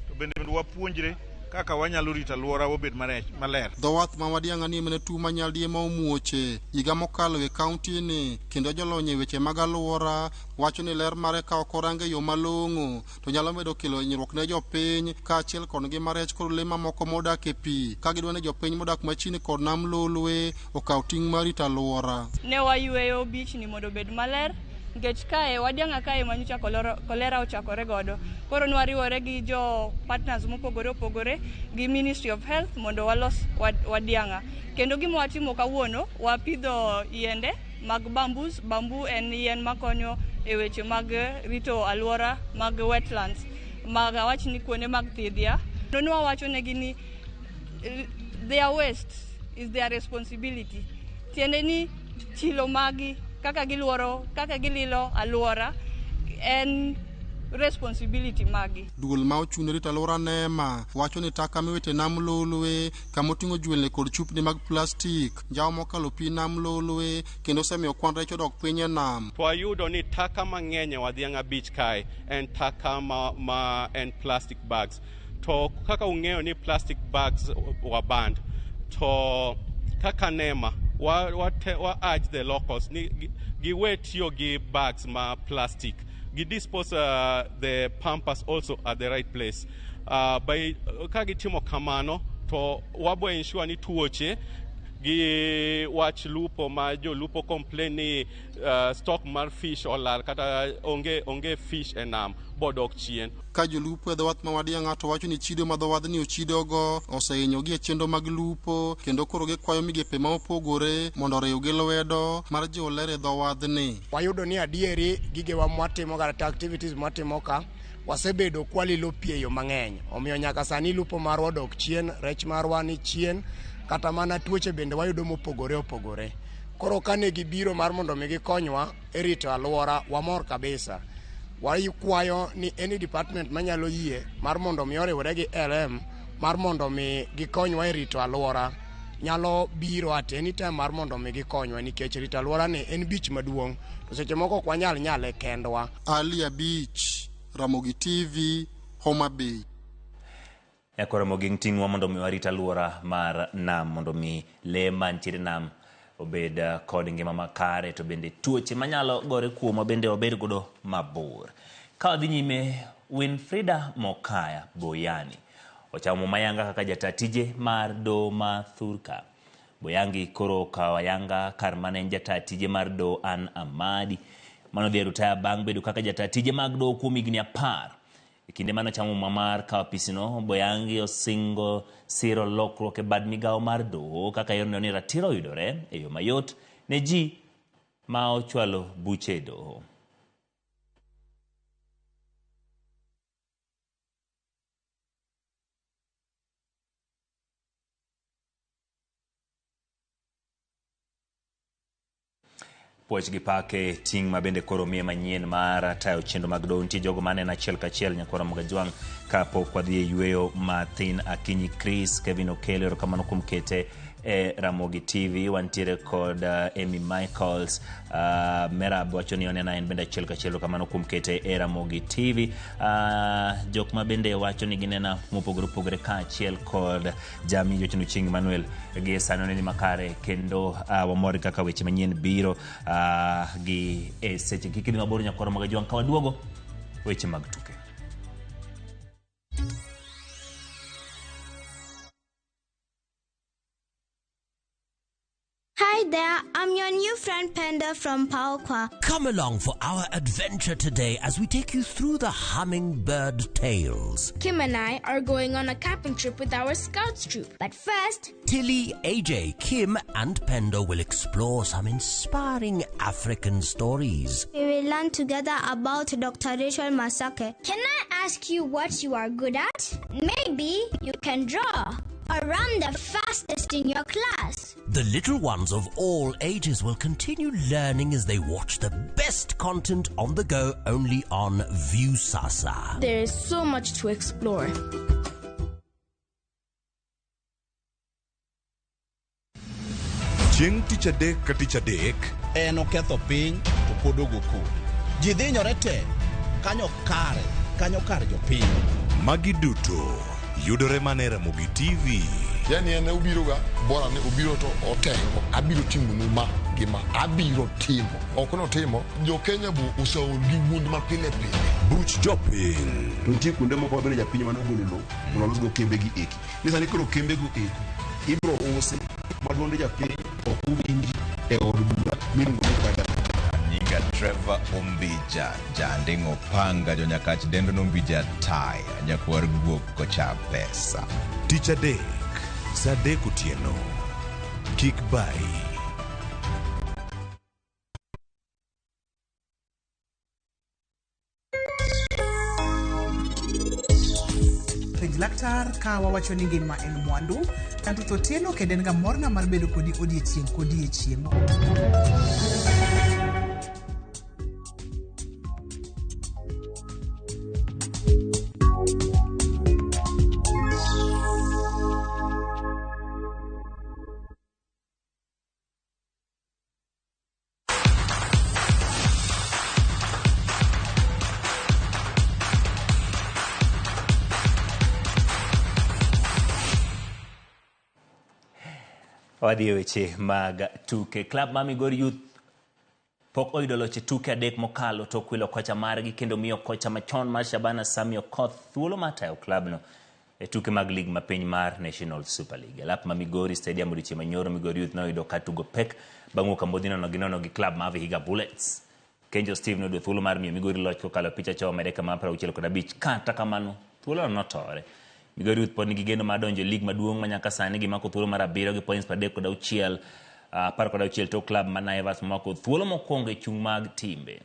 to bende wapuonjre kaka wanyalo rito alwora obed maler. Dhowath ma wadianga ni mene tu manyaldie ma omuoche higa mokalo e kaunti ni kendo jolony e weche mag alwora wacho ni ler mare ka ok orange yo malong'o to nyalo medo kelo hinyruok ne jopiny kaachiel kod ngima rech kod le mamoko modak e pi ka gidwa ne jopiny modak machiegni kod nam lolwe okaw ting' mar rito alwora. Ne wayweyo beach ni mondo obed maler nikech kae wadianga kae manyicha kolera ochakore godo. Koro nwariwore gi jo partners mopogore opogore gi Ministry of Health mondo walos wadianga. Kendo gima watimo kawuono wapidho yiende mag bambus. Bambu en yien makonyo e weche mag rito alwora mag wetlands mag awach ni kuonde mag thidhia. Nonwa wacho negi ni their waste is their responsibility. Tiende ni chilo magi kaka giluoro, kaka gililo alwora en responsibility magi. Duol ma ochune rito alwora NEMA wacho ni taka miwite nam lolwe kama oting'o jwelni kod chupni mag plastik njawo mokalo pi nam lolwe kendo osemiyo kwan rech odok piny e nam. Wayudo ni taka mang'eny e Wadhianga Beach kae en taka ma en plastic bags. To kaka ung'eyo ni plastic bags waband, to kaka NEMA wa urge the locals ni giwe tiyo gi bags ma plastic. Dispose the pampas also at the right place. By kagitimo kamano to wabo ensure ni tuoche gi wach lupo ma jo lupo complain ni stock mar fish olal kata onge fish enam bodok chien. Ka jolupo e dhowath ma wadianga to wacho ni chido ma dhowadhni ochidogo osehinyogi e chenro mag lupo kendo koro gikwayo migepe ma opogore mondo oriw gi lwedo mar jiwo ler e dhowadhni. Wayudo ni adieri gigewa mwatimo kata activities mwatimo ka wasebedo kwalilo pi e yo mang'eny, omiyo nyaka sani lupo marwa odok chien, rech marwa ni chien, kata mana tuoche bende wayudo mopogore opogore. Koro kane gibiro mar mondo mi gikonywa e rito alwora, wamor kabisa. Wakwayo ni any department manyalo yie mar mondo mi oriwre gi LM mar mondo mi gikonywa e rito alwora nyalo biro at any time mar mondo mi gikonywa nikech rito alwora ni en beach maduong' to seche moko ok wanyal nyale kendwa. Alia Beach, Ramogi TV, Homa Bay. Yakora moging ting'wa mondo mi warit alwora mar nam mondo mi le mantiere nam obed kod ngima makare to bende tuoche manyalo gore kuom bende obed godo mabor. Ka wadhi nyime, Winfrida Mokaya Boyani ochamo mayanga kaka jatatije mar do ma Thurka. Boyangi koro kawa yanga kar mane jatatije mar do An Amadi mano dhi rutaya bang' bedo kaka jatatije mag do kuom higni 10. Kinde mano chamo mamar ka pisino Boyangi osingo siro lokruok e bad migawo mar do kaka yorno ni ratiro yudore e yo mayot ne ji ma ochwalo buche do. Puoch gi pake ting' ma bende koro miye manyien mar tayo chenro mag do nitie jogo mane na achiel kachiel nyakora Mogajwang ka pok wadhi e yueyo mathin akinyi. Chris Kevin Okelo kamano kuom kete Ramogi TV. Wantiere kod Amy Michaels, Merab wacho ni onena en bende achiel kachiel kamano kuom kete Ramogi TV. Jok ma bende wacho ni ginena mopogore opogore kaachiel kod Jami Jochino Ching Manuel gi sano ni makare kendo wamor kaka weche manyien biro gi seche kikidi maboro nyakoro mag juang kawaduogo weche mag tuke. Hi there, I'm your new friend Panda from Paokwa. Come along for our adventure today as we take you through the hummingbird tales. Kim and I are going on a camping trip with our scouts troop. But first, Tilly, AJ, Kim and Pendo will explore some inspiring African stories. we will learn together about Dr. Rachel Masake. Can I ask you what you are good at? Maybe you can draw or run the fastest in your class. The little ones of all ages will continue learning as they watch the best content on the go only on Viewsasa. There is so much to explore. Chieng' tich adek ka tich adek en oketho piny to pod ogo ji dhinyore te kanyo kar jopiny. Magi duto yudore mana e Ramogi TV. Yani ene ubiro ga bora ne ubiro to otengo abiro timo numa gima abiro timo okono timo jo Kenya bu usaul gi wund ma pile Buch jopiny to nitie kuonde moko bende japiny mano golo lo mondo los go kembe gi eki ni sani koro kembe go eki ibro usi maduonde japiny okuwinji e od bura miluongo ni kaka Nyinga Trevor Ombija jandingo panga jo nyakach dendo nombija tai nyakwar guok kocha pesa. Tich adek saa adek otieno kik bai. Penj laktar ka wawacho ni ngima en mwandu kanto to tieno kendo en ga morna mar bedo kodi odiechieng'. Wadhi weche mag tuke. Klab ma Migori Youth pok oyudo loche tuke adek mokalo to kwilo kocha margi kendo miyo kocha machon mar Shabana Sami Okoth thuolo matayo klabno e tuke mag lig mapiny mar National Super League. Lap ma Migori Stadium odiochieng' manyoro Migori Youth noyudo ka tugo pek bang' wuok ambodhi nono gi klab mar Vihiga Bullets. Kenjo Steve noyudo thuolo mar miyo Migori loch kokalo picha cho Amerika mar 65 kata kamano thuolo notore. Migori Youth pod nigi geno mar donjo lig maduong' manyaka sani gimako thuolo mar 7 gi points 36 16 to klab ma Naivas mako thuolo mokwongo e chung' mag timbe.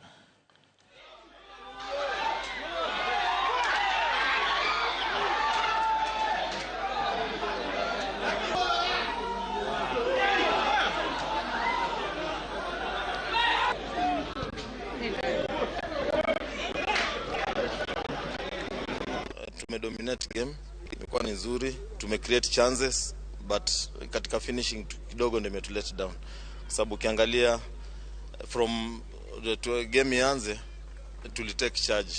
Tumedominate game, imekuwa ni nzuri, tumecreate chances but katika finishing kidogo ndio imetulet down. Kwa sababu ukiangalia from the game ianze tulitake charge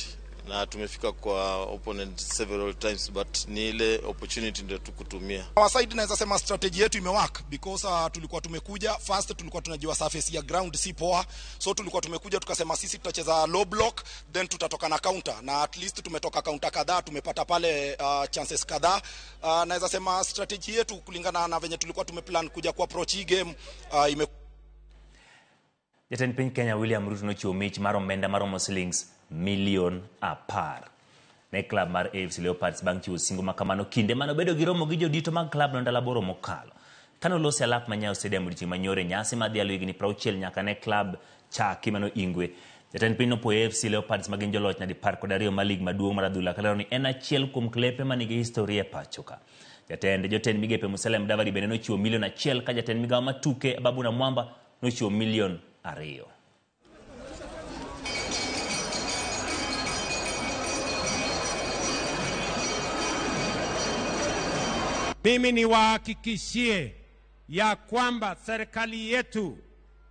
na tumefika kwa opponent several times but ni ile opportunity ndio tukutumia. Our side naweza sema strategy yetu imework because tulikuwa tumekuja first, tulikuwa tunajua surface ya ground si poa, so tulikuwa tumekuja tukasema sisi tutacheza low block then tutatoka na counter, na at least tumetoka counter kadhaa, tumepata pale chances kadhaa. Naweza sema strategy yetu kulingana na venye tulikuwa tumeplan kuja ku approach hii game Jatend piny Kenya William Ruto nochiwo mich mar omenda maromo shillings million 10 ne klab mar AFC Leopards bang' chiwo singo makamano kinde mano bedo gi romo gi jodito mag klab no ndalo boro mokalo. Kano lose alap manyaw stadium odiochieng' manyore nyasi madhi alo higni 60 nyaka ne klab chaki mano Ingwe. Jatend piny nopuoyo AFC Leopards magin joloch nyadi 12 mar lig maduong' mar adhula kalero ni en achiel kuom klepe manigi historia pachoka. Jotend migepe Musalia Mudavadi bende nochiwo milion 1 ka jatend migawo matuke Babuna Mwamba nochiwo milion 2. Mimi niwahakikishie ya kwamba serikali yetu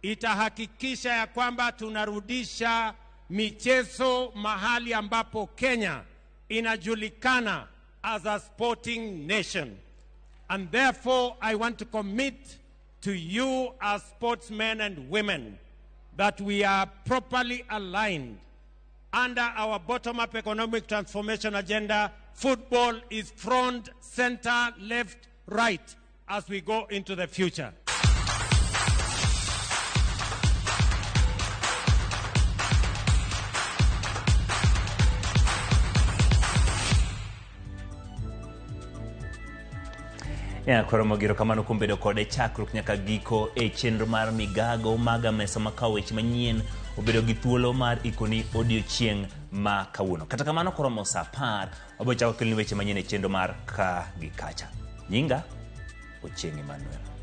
itahakikisha ya kwamba tunarudisha michezo mahali ambapo Kenya inajulikana as a sporting nation. And therefore, I want to commit to you as sportsmen and women that we are properly aligned. Under our bottom-up economic transformation agenda, football is front, center, left, right as we go into the future. Ramogi kamano kumbedo kode chakruok nyaka giko chenro mar migago maga mesa makao weche manyien obedo gi thuolo mar ikoni odiochieng' ma kawuono. Kata kamano koromo saa 10 wabochako kelni weche manyien chenro mar ka gi kacha. Nyinga Ochieng' Emmanuel.